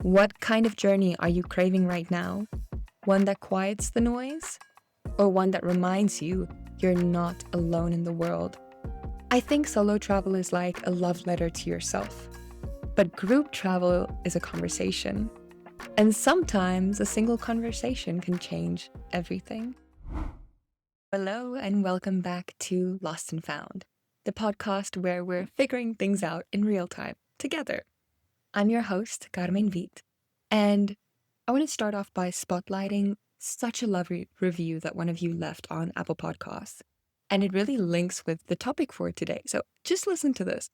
What kind of journey are you craving right now? One that quiets the noise? Or one that reminds you you're not alone in the world? I think solo travel is like a love letter to yourself. But group travel is a conversation. And sometimes a single conversation can change everything. Hello, and welcome back to Lost and Found, the podcast where we're figuring things out in real time together. I'm your host, Carmen Vit, and I want to start off by spotlighting such a lovely review that one of you left on Apple Podcasts. And it really links with the topic for today. So just listen to this.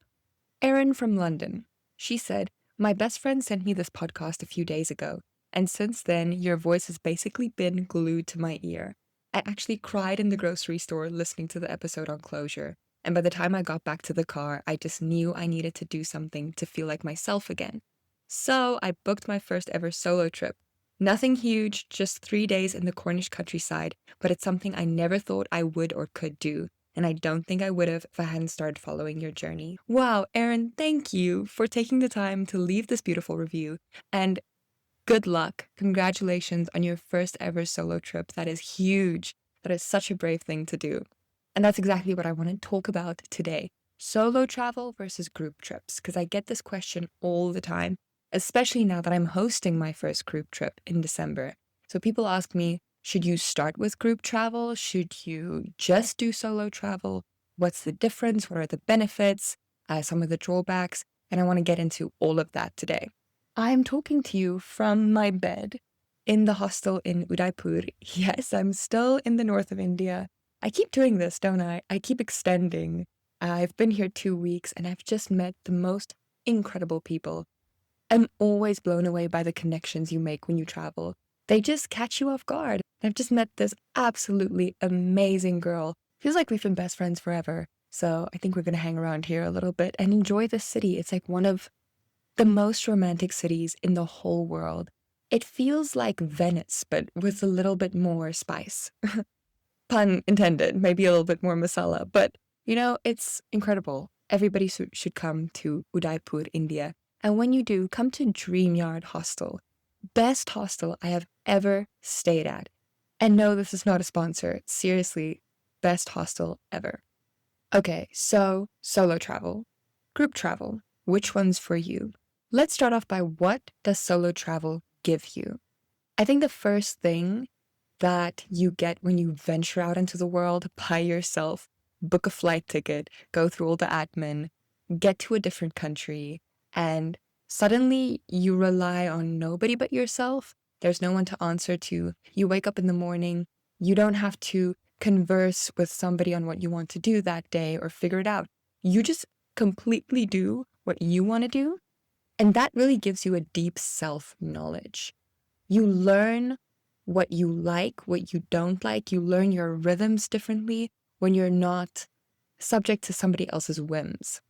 Erin from London. She said, "My best friend sent me this podcast a few days ago, and since then, your voice has basically been glued to my ear. I actually cried in the grocery store listening to the episode on closure. And by the time I got back to the car, I just knew I needed to do something to feel like myself again. So I booked my first ever solo trip. Nothing huge, just 3 days in the Cornish countryside, but it's something I never thought I would or could do. And I don't think I would have if I hadn't started following your journey." Wow, Erin, thank you for taking the time to leave this beautiful review. And good luck. Congratulations on your first ever solo trip. That is huge. That is such a brave thing to do. And that's exactly what I want to talk about today. Solo travel versus group trips, because I get this question all the time, especially now that I'm hosting my first group trip in December. So people ask me, should you start with group travel? Should you just do solo travel? What's the difference? What are the benefits? Some of the drawbacks? And I want to get into all of that today. I'm talking to you from my bed in the hostel in Udaipur. Yes, I'm still in the north of India. I keep doing this, don't I? I keep extending. I've been here 2 weeks and I've just met the most incredible people. I'm always blown away by the connections you make when you travel. They just catch you off guard. I've just met this absolutely amazing girl. Feels like we've been best friends forever. So I think we're going to hang around here a little bit and enjoy the city. It's like one of the most romantic cities in the whole world. It feels like Venice, but with a little bit more spice. Pun intended, maybe a little bit more masala, but it's incredible. Everybody should come to Udaipur, India. And when you do, come to Dreamyard Hostel. Best hostel I have ever stayed at. And no, this is not a sponsor. Seriously, best hostel ever. Okay, so solo travel, group travel, which one's for you? Let's start off by, what does solo travel give you? I think the first thing that you get when you venture out into the world by yourself, book a flight ticket, go through all the admin, get to a different country, and suddenly you rely on nobody but yourself. There's no one to answer to. You wake up in the morning, you don't have to converse with somebody on what you want to do that day or figure it out. You just completely do what you want to do. And that really gives you a deep self-knowledge. You learn what you like, what you don't like. You learn your rhythms differently when you're not subject to somebody else's whims.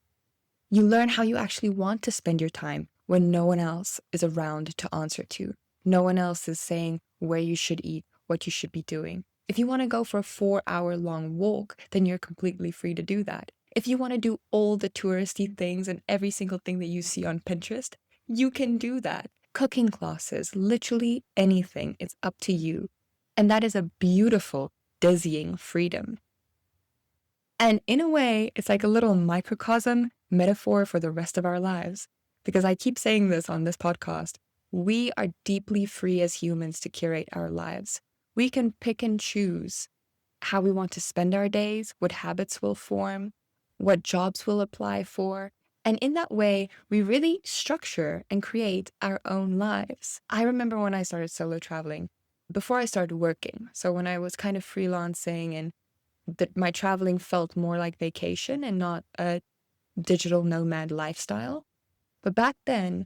You learn how you actually want to spend your time when no one else is around to answer to. No one else is saying where you should eat, what you should be doing. If you want to go for a 4-hour-long walk, then you're completely free to do that. If you want to do all the touristy things and every single thing that you see on Pinterest, you can do that. Cooking classes, literally anything, it's up to you. And that is a beautiful, dizzying freedom. And in a way, it's like a little microcosm metaphor for the rest of our lives. Because I keep saying this on this podcast, we are deeply free as humans to curate our lives. We can pick and choose how we want to spend our days, what habits we'll form, what jobs we'll apply for. And in that way, we really structure and create our own lives. I remember when I started solo traveling, before I started working. So when I was kind of freelancing and that my traveling felt more like vacation and not a digital nomad lifestyle. But back then,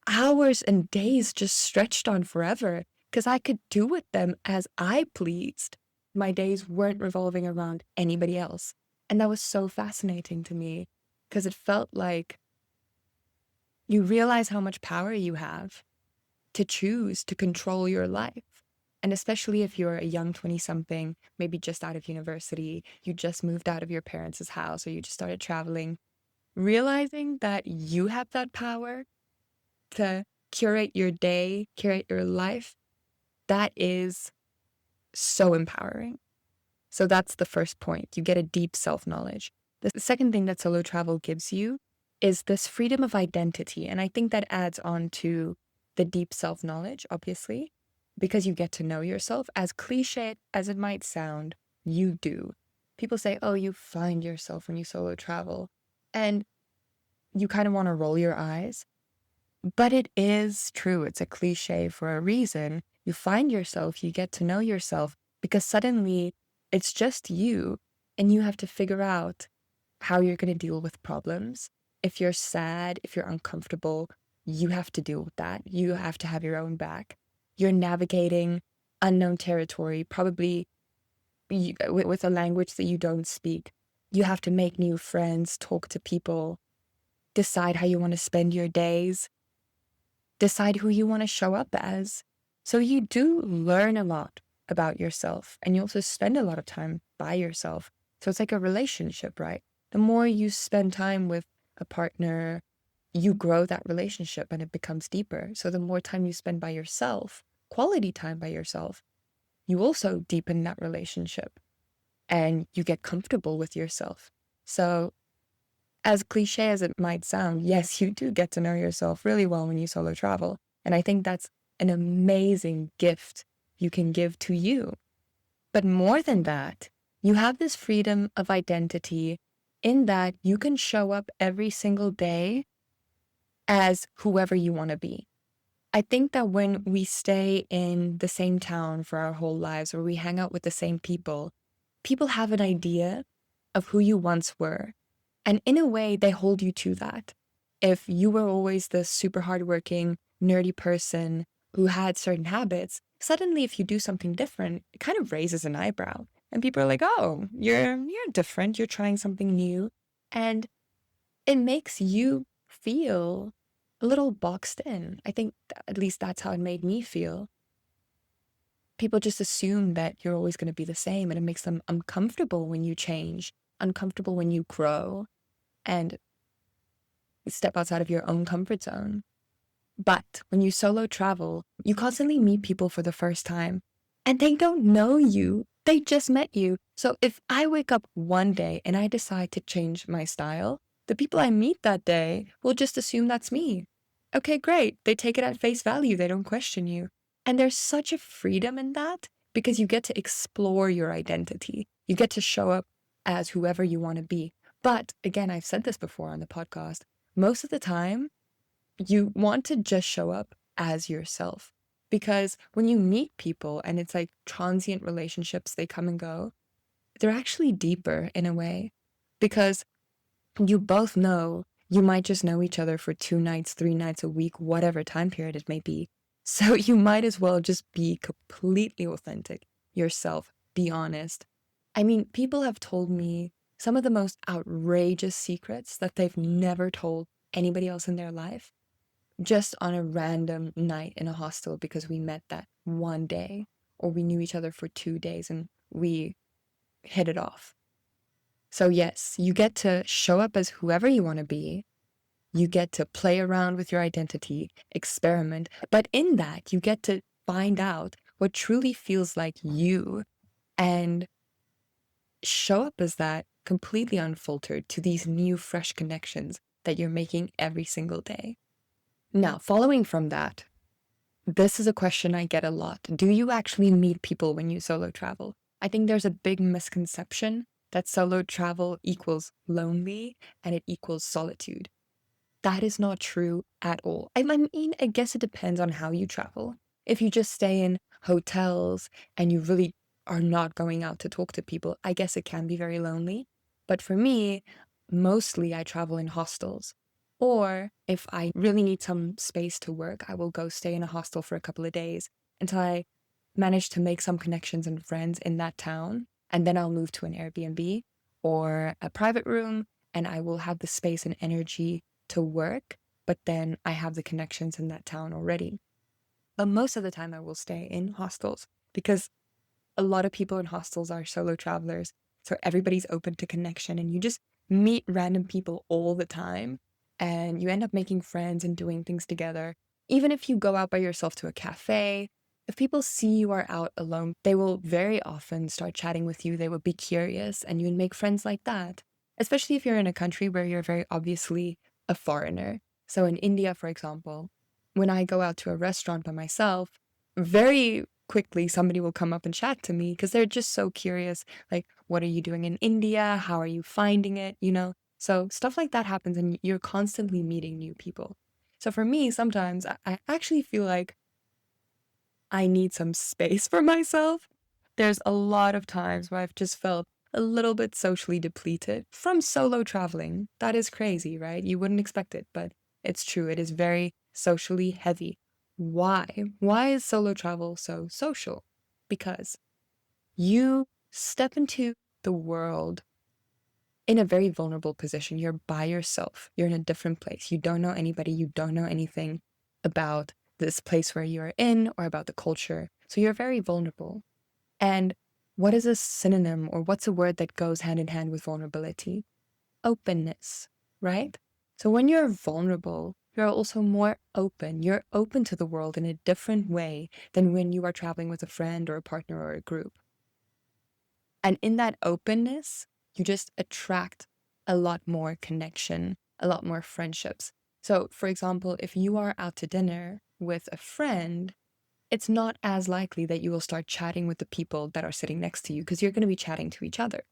hours and days just stretched on forever because I could do with them as I pleased. My days weren't revolving around anybody else. And that was so fascinating to me because it felt like you realize how much power you have to choose to control your life. And especially if you're a young 20-something, maybe just out of university, you just moved out of your parents' house, or you just started traveling, realizing that you have that power to curate your day, curate your life, that is so empowering. So that's the first point. You get a deep self-knowledge. The second thing that solo travel gives you is this freedom of identity. And I think that adds on to the deep self-knowledge, obviously, because you get to know yourself. As cliche as it might sound, you do. People say, oh, you find yourself when you solo travel. And you kind of want to roll your eyes. But it is true. It's a cliche for a reason. You find yourself, you get to know yourself, because suddenly it's just you and you have to figure out how you're going to deal with problems. If you're sad, if you're uncomfortable, you have to deal with that. You have to have your own back. You're navigating unknown territory, probably with a language that you don't speak. You have to make new friends, talk to people, decide how you want to spend your days, decide who you want to show up as. So you do learn a lot about yourself, and you also spend a lot of time by yourself. So it's like a relationship, right? The more you spend time with a partner, you grow that relationship and it becomes deeper. So the more time you spend by yourself, quality time by yourself, you also deepen that relationship and you get comfortable with yourself. So as cliche as it might sound, yes, you do get to know yourself really well when you solo travel. And I think that's an amazing gift you can give to you. But more than that, you have this freedom of identity in that you can show up every single day as whoever you want to be. I think that when we stay in the same town for our whole lives, or we hang out with the same people, people have an idea of who you once were. And in a way, they hold you to that. If you were always the super hardworking, nerdy person who had certain habits, suddenly if you do something different, it kind of raises an eyebrow. And people are like, oh, you're different, you're trying something new. And it makes you feel a little boxed in. I think at least that's how it made me feel. People just assume that you're always going to be the same, and it makes them uncomfortable when you change, uncomfortable when you grow and step outside of your own comfort zone. But when you solo travel, you constantly meet people for the first time, and they don't know you. They just met you. So if I wake up one day and I decide to change my style, the people I meet that day will just assume that's me. Okay, great. They take it at face value. They don't question you. And there's such a freedom in that because you get to explore your identity. You get to show up as whoever you want to be. But again, I've said this before on the podcast, most of the time, you want to just show up as yourself. Because when you meet people and it's like transient relationships, they come and go, they're actually deeper in a way. Because you both know you might just know each other for 2 nights, 3 nights a week, whatever time period it may be. So you might as well just be completely authentic, yourself, be honest. I mean, people have told me some of the most outrageous secrets that they've never told anybody else in their life, just on a random night in a hostel because we met that one day, or we knew each other for 2 days and we hit it off. So yes, you get to show up as whoever you want to be. You get to play around with your identity, experiment, but in that you get to find out what truly feels like you and show up as that completely unfiltered to these new, fresh connections that you're making every single day. Now, following from that, this is a question I get a lot. Do you actually meet people when you solo travel? I think there's a big misconception that solo travel equals lonely and it equals solitude. That is not true at all. I mean, I guess it depends on how you travel. If you just stay in hotels and you really are not going out to talk to people, I guess it can be very lonely. But for me, mostly I travel in hostels. Or if I really need some space to work, I will go stay in a hostel for a couple of days until I manage to make some connections and friends in that town. And then I'll move to an Airbnb or a private room, and I will have the space and energy to work, but then I have the connections in that town already. But most of the time I will stay in hostels because a lot of people in hostels are solo travelers. So everybody's open to connection and you just meet random people all the time and you end up making friends and doing things together. Even if you go out by yourself to a cafe, if people see you are out alone, they will very often start chatting with you. They will be curious and you'd make friends like that, especially if you're in a country where you're very obviously a foreigner. So in India, for example, when I go out to a restaurant by myself, very quickly somebody will come up and chat to me because they're just so curious. Like, what are you doing in India? How are you finding it? So stuff like that happens and you're constantly meeting new people. So for me, sometimes I actually feel like I need some space for myself. There's a lot of times where I've just felt a little bit socially depleted from solo traveling. That is crazy, right? You wouldn't expect it, but it's true. It is very socially heavy. Why? Why is solo travel so social? Because you step into the world in a very vulnerable position. You're by yourself. You're in a different place. You don't know anybody. You don't know anything about this place where you're in or about the culture. So you're very vulnerable. And what is a synonym or what's a word that goes hand in hand with vulnerability? Openness, right? So when you're vulnerable, you're also more open. You're open to the world in a different way than when you are traveling with a friend or a partner or a group. And in that openness, you just attract a lot more connection, a lot more friendships. So, for example, if you are out to dinner with a friend, it's not as likely that you will start chatting with the people that are sitting next to you because you're going to be chatting to each other.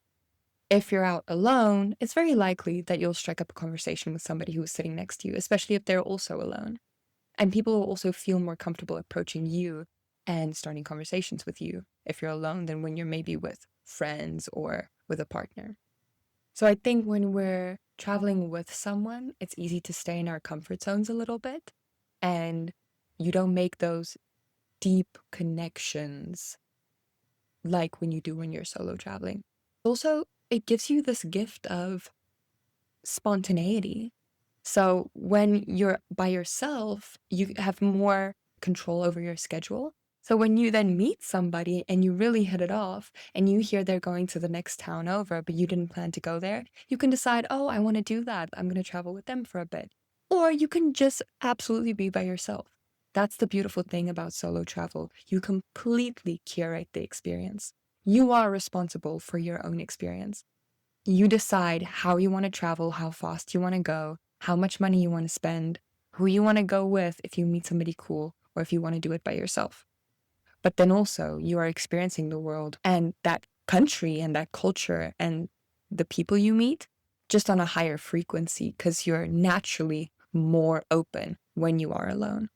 If you're out alone, it's very likely that you'll strike up a conversation with somebody who is sitting next to you, especially if they're also alone. And people will also feel more comfortable approaching you and starting conversations with you if you're alone than when you're maybe with friends or with a partner. So I think when we're traveling with someone, it's easy to stay in our comfort zones a little bit and you don't make those deep connections like when you do when you're solo traveling. Also, it gives you this gift of spontaneity. So when you're by yourself, you have more control over your schedule. So when you then meet somebody and you really hit it off and you hear they're going to the next town over, but you didn't plan to go there, you can decide, oh, I want to do that. I'm going to travel with them for a bit. Or you can just absolutely be by yourself. That's the beautiful thing about solo travel. You completely curate the experience. You are responsible for your own experience. You decide how you want to travel, how fast you want to go, how much money you want to spend, who you want to go with if you meet somebody cool, or if you want to do it by yourself. But then also, you are experiencing the world and that country and that culture and the people you meet just on a higher frequency because you're naturally more open when you are alone.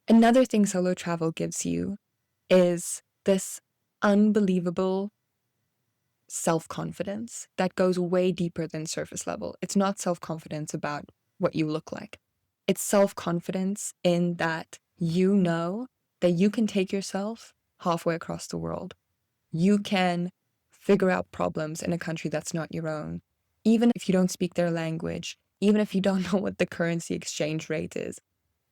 Another thing solo travel gives you is this unbelievable self-confidence that goes way deeper than surface level. It's not self-confidence about what you look like. It's self-confidence in that you know that you can take yourself halfway across the world. You can figure out problems in a country that's not your own, even if you don't speak their language, even if you don't know what the currency exchange rate is,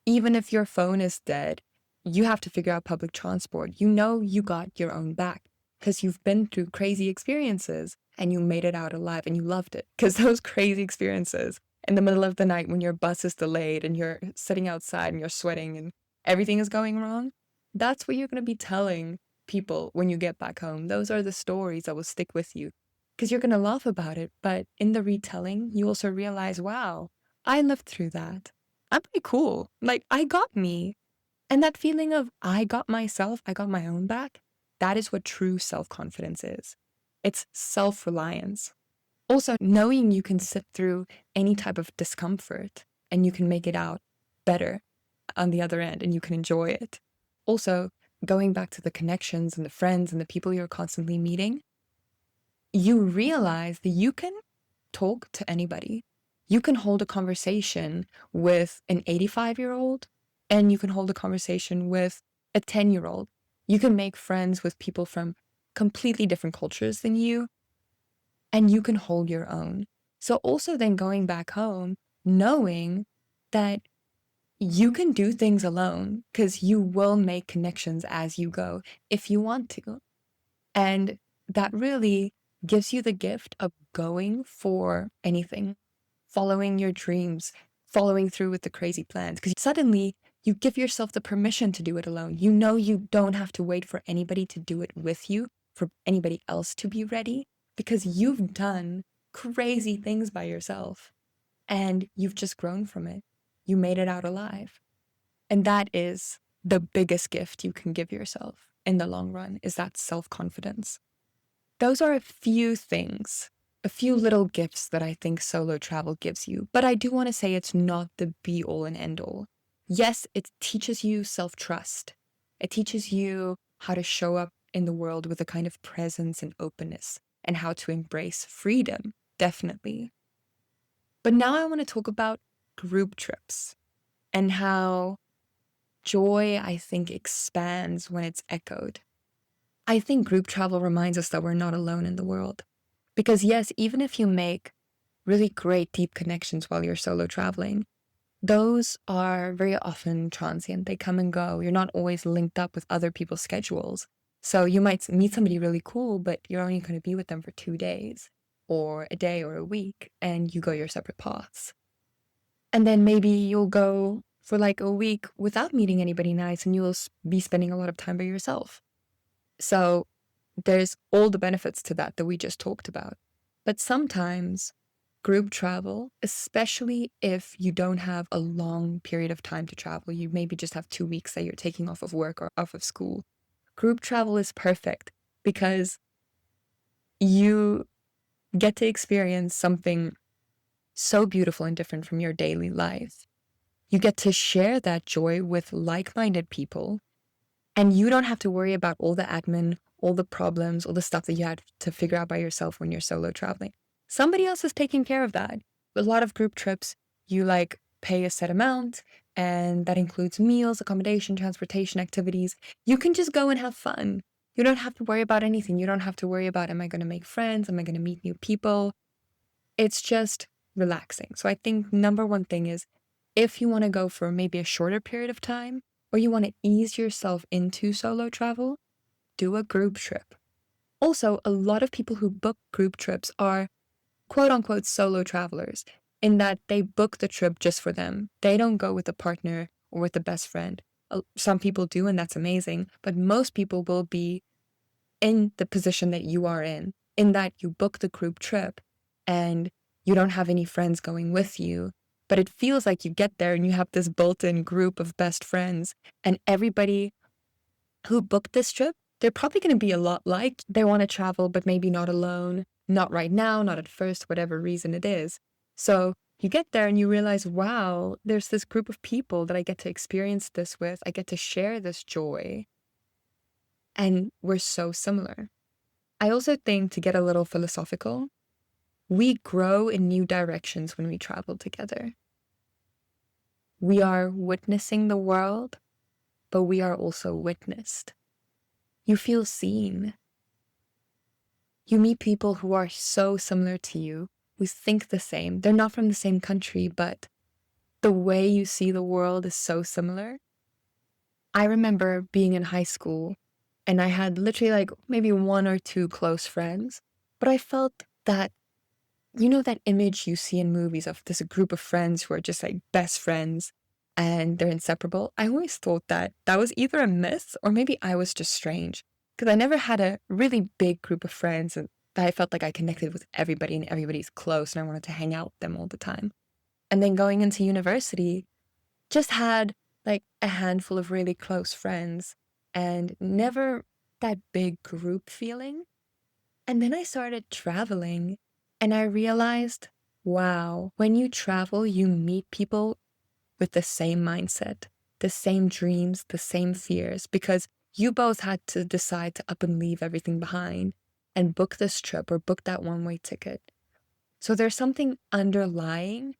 even if your phone is dead, you have to figure out public transport. You know you got your own back because you've been through crazy experiences and you made it out alive and you loved it. Because those crazy experiences in the middle of the night when your bus is delayed and you're sitting outside and you're sweating and everything is going wrong, that's what you're going to be telling people when you get back home. Those are the stories that will stick with you because you're going to laugh about it. But in the retelling, you also realize, wow, I lived through that. I'm pretty cool. Like, I got me. And that feeling of I got myself, I got my own back, that is what true self-confidence is. It's self-reliance. Also, knowing you can sit through any type of discomfort and you can make it out better on the other end and you can enjoy it. Also, going back to the connections and the friends and the people you're constantly meeting, you realize that you can talk to anybody. You can hold a conversation with an 85-year-old and you can hold a conversation with a 10-year-old. You can make friends with people from completely different cultures than you and you can hold your own. So also then going back home, knowing that you can do things alone because you will make connections as you go if you want to. And that really gives you the gift of going for anything, following your dreams, following through with the crazy plans. Because suddenly You give yourself the permission to do it alone. You know you don't have to wait for anybody to do it with you, for anybody else to be ready, because you've done crazy things by yourself and you've just grown from it. You made it out alive. And that is the biggest gift you can give yourself in the long run, is that self-confidence. Those are a few things, a few little gifts that I think solo travel gives you. But I do want to say it's not the be-all and end-all. Yes, it teaches you self-trust. It teaches you how to show up in the world with a kind of presence and openness, and how to embrace freedom, definitely. But now I want to talk about group trips and how joy, I think, expands when it's echoed. I think group travel reminds us that we're not alone in the world. Because yes, even if you make really great deep connections while you're solo traveling, those are very often transient. They come and go. You're not always linked up with other people's schedules. So you might meet somebody really cool, but you're only going to be with them for 2 days or a day or a week, and you go your separate paths. And then maybe you'll go for like a week without meeting anybody nice, and you'll be spending a lot of time by yourself. So there's all the benefits to that we just talked about. But sometimes group travel, especially if you don't have a long period of time to travel, you maybe just have 2 weeks that you're taking off of work or off of school, group travel is perfect because you get to experience something so beautiful and different from your daily life. You get to share that joy with like-minded people, and you don't have to worry about all the admin, all the problems, all the stuff that you had to figure out by yourself when you're solo traveling. Somebody else is taking care of that. A lot of group trips, you like pay a set amount, and that includes meals, accommodation, transportation, activities. You can just go and have fun. You don't have to worry about anything. You don't have to worry about, am I going to make friends? Am I going to meet new people? It's just relaxing. So I think number one thing is, if you want to go for maybe a shorter period of time, or you want to ease yourself into solo travel, do a group trip. Also, a lot of people who book group trips are quote unquote solo travelers, in that they book the trip just for them. They don't go with a partner or with a best friend. Some people do, and that's amazing, but most people will be in the position that you are in that you book the group trip and you don't have any friends going with you, but it feels like you get there and you have this built-in group of best friends, and everybody who booked this trip, they're probably going to be a lot like they want to travel, but maybe not alone, not right now, not at first, whatever reason it is. So you get there and you realize, wow, there's this group of people that I get to experience this with. I get to share this joy. And we're so similar. I also think, to get a little philosophical, we grow in new directions when we travel together. We are witnessing the world, but we are also witnessed. You feel seen. You meet people who are so similar to you, who think the same. They're not from the same country, but the way you see the world is so similar. I remember being in high school, and I had literally like maybe 1 or 2 close friends, but I felt that, you know, that image you see in movies of this group of friends who are just like best friends and they're inseparable. I always thought that that was either a myth or maybe I was just strange, because I never had a really big group of friends and that I felt like I connected with everybody and everybody's close and I wanted to hang out with them all the time. And then going into university, just had like a handful of really close friends and never that big group feeling. And then I started traveling and I realized, wow, when you travel, you meet people with the same mindset, the same dreams, the same fears, because you both had to decide to up and leave everything behind and book this trip or book that one-way ticket. So there's something underlying,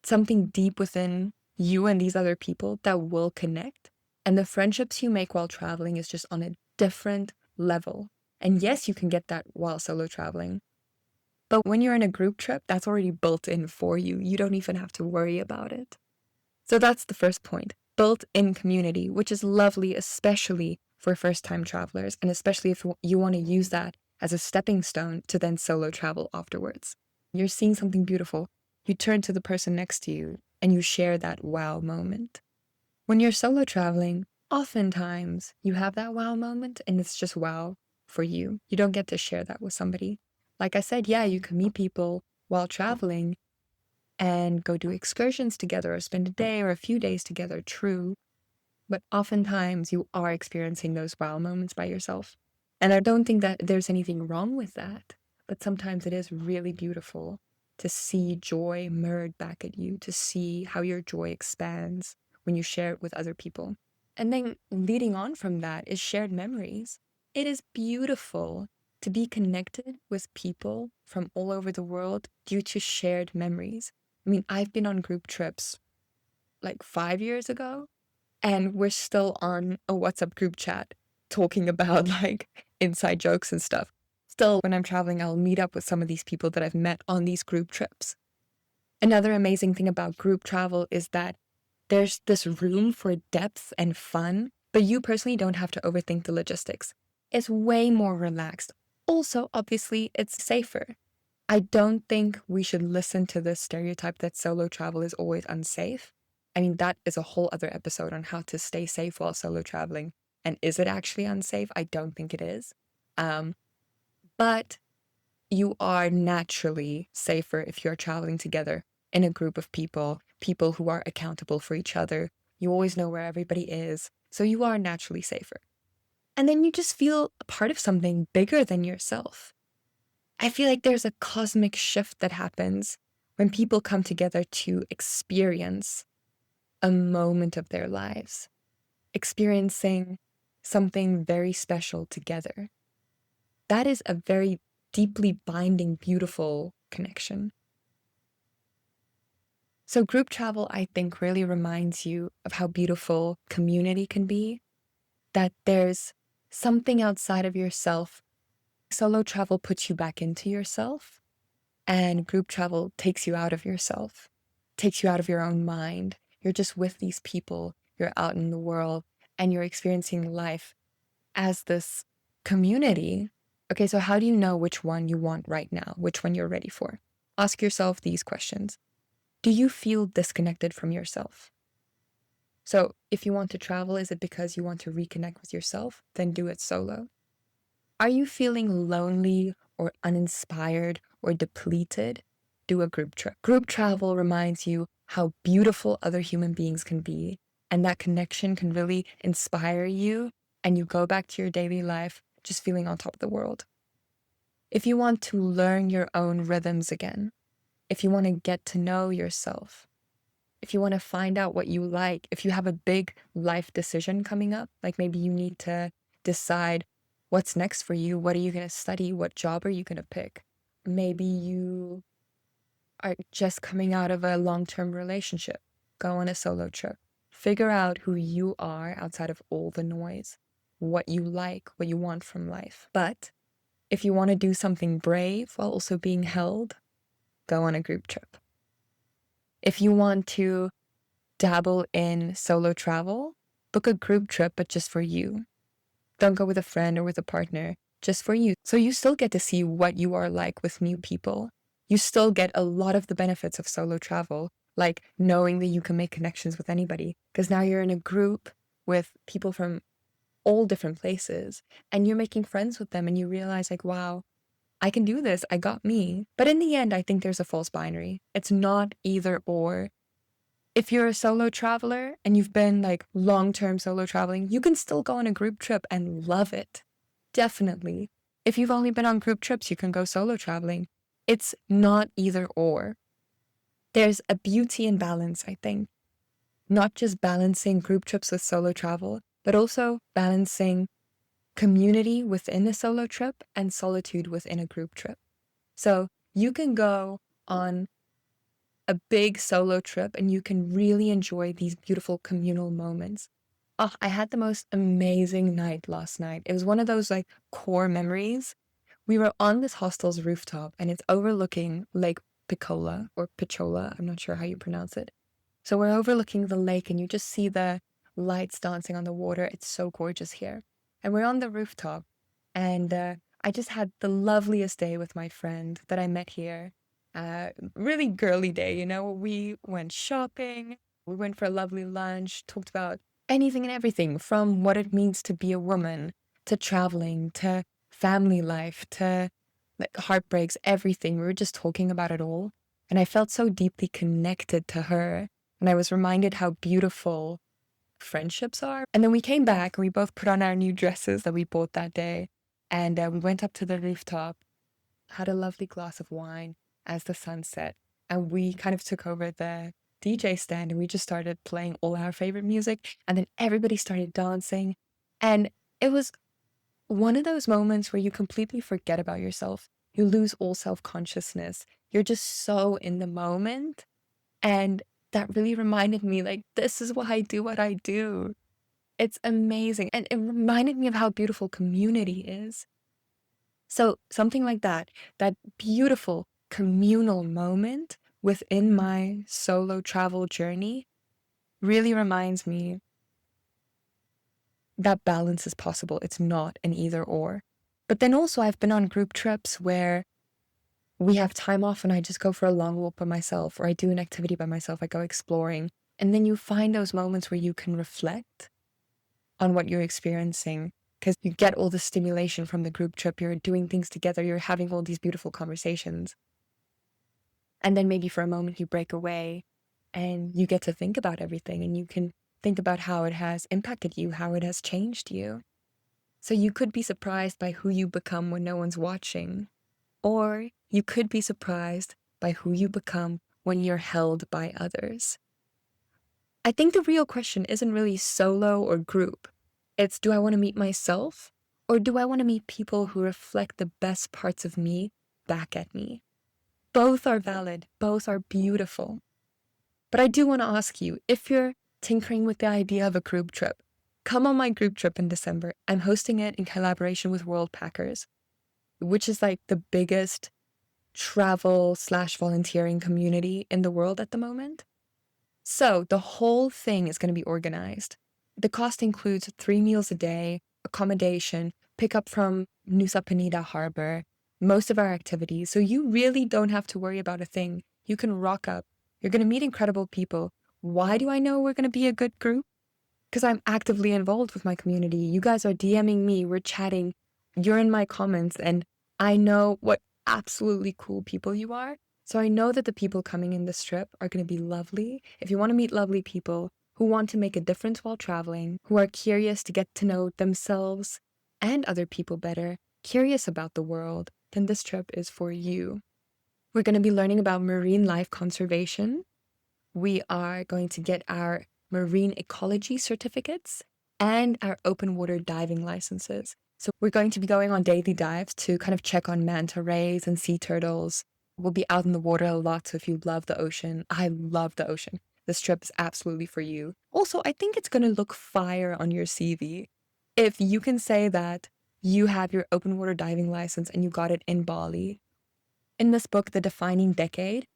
something deep within you and these other people that will connect. And the friendships you make while traveling is just on a different level. And yes, you can get that while solo traveling. But when you're in a group trip, that's already built in for you. You don't even have to worry about it. So that's the first point, built-in community, which is lovely, especially for first-time travelers, and especially if you want to use that as a stepping stone to then solo travel afterwards. You're seeing something beautiful. You turn to the person next to you and you share that wow moment. When you're solo traveling, oftentimes you have that wow moment and it's just wow for you. You don't get to share that with somebody. Like I said, yeah, you can meet people while traveling and go do excursions together or spend a day or a few days together, true. But oftentimes you are experiencing those wow moments by yourself. And I don't think that there's anything wrong with that. But sometimes it is really beautiful to see joy mirrored back at you, to see how your joy expands when you share it with other people. And then leading on from that is shared memories. It is beautiful to be connected with people from all over the world due to shared memories. I mean, I've been on group trips like 5 years ago, and we're still on a WhatsApp group chat talking about like inside jokes and stuff. Still, when I'm traveling, I'll meet up with some of these people that I've met on these group trips. Another amazing thing about group travel is that there's this room for depth and fun, but you personally don't have to overthink the logistics. It's way more relaxed. Also, obviously, it's safer. I don't think we should listen to this stereotype that solo travel is always unsafe. I mean, that is a whole other episode on how to stay safe while solo traveling. And is it actually unsafe? I don't think it is. But you are naturally safer if you're traveling together in a group of people, people who are accountable for each other. You always know where everybody is. So you are naturally safer. And then you just feel a part of something bigger than yourself. I feel like there's a cosmic shift that happens when people come together to experience a moment of their lives, experiencing something very special together. That is a very deeply binding, beautiful connection. So group travel, I think, really reminds you of how beautiful community can be, that there's something outside of yourself. Solo travel puts you back into yourself, and group travel takes you out of yourself, takes you out of your own mind. You're just with these people, you're out in the world, and you're experiencing life as this community. Okay, so how do you know which one you want right now, which one you're ready for? Ask yourself these questions. Do you feel disconnected from yourself? So if you want to travel, is it because you want to reconnect with yourself? Then do it solo. Are you feeling lonely or uninspired or depleted? Do a group trip. Group travel reminds you how beautiful other human beings can be, and that connection can really inspire you, and you go back to your daily life just feeling on top of the world. If you want to learn your own rhythms again, if you want to get to know yourself, if you want to find out what you like, if you have a big life decision coming up, like maybe you need to decide what's next for you, what are you going to study, what job are you going to pick? Maybe you are just coming out of a long-term relationship. Go on a solo trip. Figure out who you are outside of all the noise, what you like, what you want from life. But if you want to do something brave while also being held, go on a group trip. If you want to dabble in solo travel, book a group trip, but just for you. Don't go with a friend or with a partner, just for you. So you still get to see what you are like with new people. You still get a lot of the benefits of solo travel, like knowing that you can make connections with anybody, because now you're in a group with people from all different places and you're making friends with them and you realize like, wow, I can do this. I got me. But in the end, I think there's a false binary. It's not either or. If you're a solo traveler and you've been like long-term solo traveling, you can still go on a group trip and love it. Definitely. If you've only been on group trips, you can go solo traveling. It's not either or. There's a beauty in balance, I think. Not just balancing group trips with solo travel, but also balancing community within a solo trip and solitude within a group trip. So you can go on a big solo trip and you can really enjoy these beautiful communal moments. Oh, I had the most amazing night last night. It was one of those like core memories. We were on this hostel's rooftop and it's overlooking Lake Picola or Pichola. I'm not sure how you pronounce it. So we're overlooking the lake and you just see the lights dancing on the water. It's so gorgeous here. And we're on the rooftop and I just had the loveliest day with my friend that I met here. Really girly day, you know. We went shopping, We went for a lovely lunch, talked about anything and everything from what it means to be a woman, to traveling, to family life, to like heartbreaks, everything. We were just talking about it all. And I felt so deeply connected to her. And I was reminded how beautiful friendships are. And then we came back and we both put on our new dresses that we bought that day. And we went up to the rooftop, had a lovely glass of wine as the sun set. And we kind of took over the DJ stand and we just started playing all our favorite music. And then everybody started dancing. And it was one of those moments where you completely forget about yourself. You lose all self-consciousness. You're just so in the moment. And that really reminded me, like, this is why I do what I do. It's amazing. And it reminded me of how beautiful community is. So something like that beautiful communal moment within my solo travel journey really reminds me that balance is possible. It's not an either or. But then also I've been on group trips where we have time off and I just go for a long walk by myself, or I do an activity by myself, I go exploring. And then you find those moments where you can reflect on what you're experiencing because you get all the stimulation from the group trip. You're doing things together. You're having all these beautiful conversations. And then maybe for a moment you break away and you get to think about everything and you can think about how it has impacted you, how it has changed you. So you could be surprised by who you become when no one's watching. Or you could be surprised by who you become when you're held by others. I think the real question isn't really solo or group. It's, do I want to meet myself? Or do I want to meet people who reflect the best parts of me back at me? Both are valid. Both are beautiful. But I do want to ask you, if you're tinkering with the idea of a group trip, come on my group trip in December. I'm hosting it in collaboration with World Packers, which is like the biggest travel/volunteering community in the world at the moment. So the whole thing is going to be organized. The cost includes 3 meals a day, accommodation, pickup from Nusa Penida Harbor, most of our activities. So you really don't have to worry about a thing. You can rock up. You're going to meet incredible people. Why do I know we're going to be a good group? Because I'm actively involved with my community. You guys are DMing me, we're chatting, you're in my comments, and I know what absolutely cool people you are. So I know that the people coming in this trip are going to be lovely. If you want to meet lovely people who want to make a difference while traveling, who are curious to get to know themselves and other people better, curious about the world, then this trip is for you. We're going to be learning about marine life conservation. We are going to get our marine ecology certificates and our open water diving licenses. So we're going to be going on daily dives to kind of check on manta rays and sea turtles. We'll be out in the water a lot, so if you love the ocean, I love the ocean. This trip is absolutely for you. Also, I think it's going to look fire on your CV. If you can say that you have your open water diving license and you got it in Bali. In this book, The Defining Decade,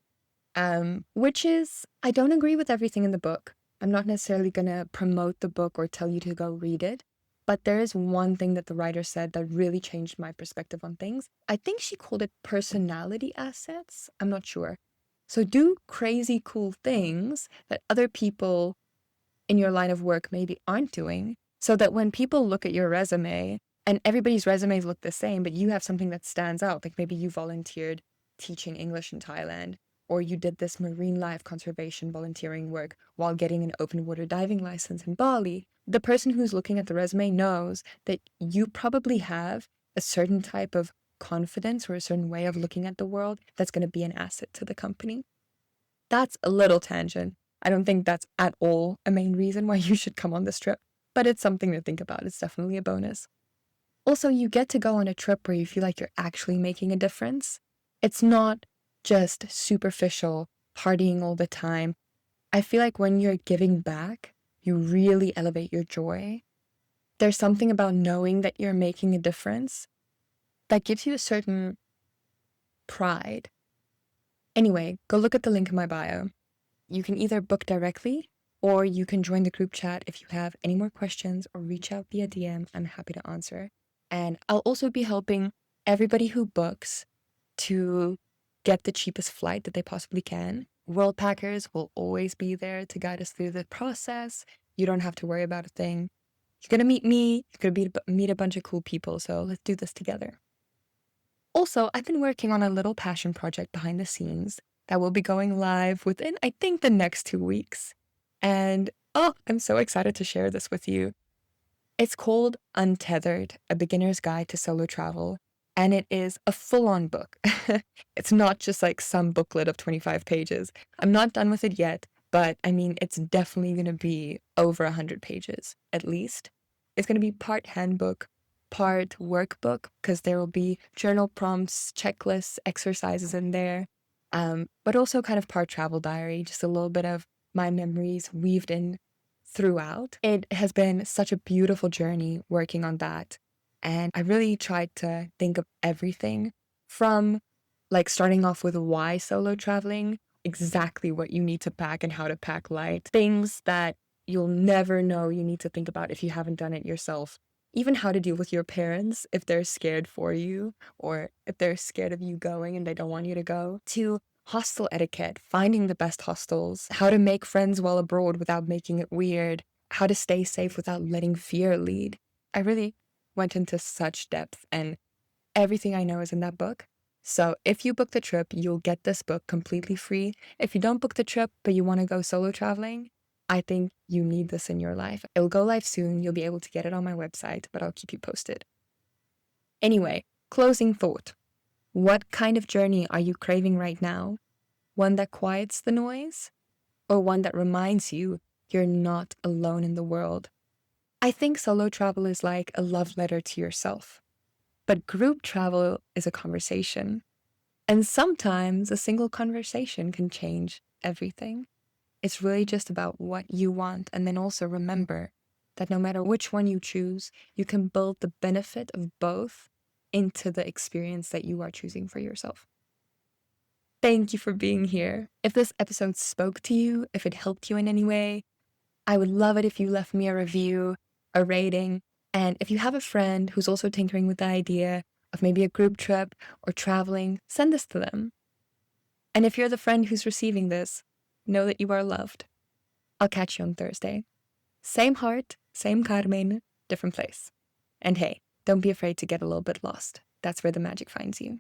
which is, I don't agree with everything in the book. I'm not necessarily going to promote the book or tell you to go read it. But there is one thing that the writer said that really changed my perspective on things. I think she called it personality assets. I'm not sure. So do crazy cool things that other people in your line of work maybe aren't doing, so that when people look at your resume, and everybody's resumes look the same, but you have something that stands out, like maybe you volunteered teaching English in Thailand, or you did this marine life conservation volunteering work while getting an open water diving license in Bali, the person who's looking at the resume knows that you probably have a certain type of confidence or a certain way of looking at the world that's going to be an asset to the company. That's a little tangent. I don't think that's at all a main reason why you should come on this trip, but it's something to think about. It's definitely a bonus. Also, you get to go on a trip where you feel like you're actually making a difference. It's not just superficial, partying all the time. I feel like when you're giving back, you really elevate your joy. There's something about knowing that you're making a difference that gives you a certain pride. Anyway, go look at the link in my bio. You can either book directly or you can join the group chat if you have any more questions or reach out via DM. I'm happy to answer. And I'll also be helping everybody who books to get the cheapest flight that they possibly can. World Packers will always be there to guide us through the process. You don't have to worry about a thing. You're gonna meet me, you're gonna meet a bunch of cool people, so let's do this together. Also, I've been working on a little passion project behind the scenes that will be going live within, I think, the next 2 weeks. And I'm so excited to share this with you. It's called Untethered, A Beginner's Guide to Solo Travel, and it is a full-on book. It's not just like some booklet of 25 pages. I'm not done with it yet, but I mean, it's definitely going to be over 100 pages, at least. It's going to be part handbook, part workbook, because there will be journal prompts, checklists, exercises in there, but also kind of part travel diary, just a little bit of my memories weaved in throughout. It has been such a beautiful journey working on that. And I really tried to think of everything from like starting off with why solo traveling, exactly what you need to pack and how to pack light, things that you'll never know you need to think about if you haven't done it yourself. Even how to deal with your parents if they're scared for you or if they're scared of you going and they don't want you to go, to hostel etiquette, finding the best hostels, how to make friends while abroad without making it weird, how to stay safe without letting fear lead. I really went into such depth, and everything I know is in that book. So if you book the trip, you'll get this book completely free. If you don't book the trip, but you want to go solo traveling, I think you need this in your life. It'll go live soon. You'll be able to get it on my website, but I'll keep you posted. Anyway, closing thought. What kind of journey are you craving right now? One that quiets the noise? Or one that reminds you you're not alone in the world? I think solo travel is like a love letter to yourself. But group travel is a conversation. And sometimes a single conversation can change everything. It's really just about what you want. And then also remember that no matter which one you choose, you can build the benefit of both into the experience that you are choosing for yourself. Thank you for being here. If this episode spoke to you, if it helped you in any way, I would love it if you left me a review, a rating, and if you have a friend who's also tinkering with the idea of maybe a group trip or traveling, send this to them. And if you're the friend who's receiving this, know that you are loved. I'll catch you on Thursday. Same heart, same Carmen, different place. And hey, don't be afraid to get a little bit lost. That's where the magic finds you.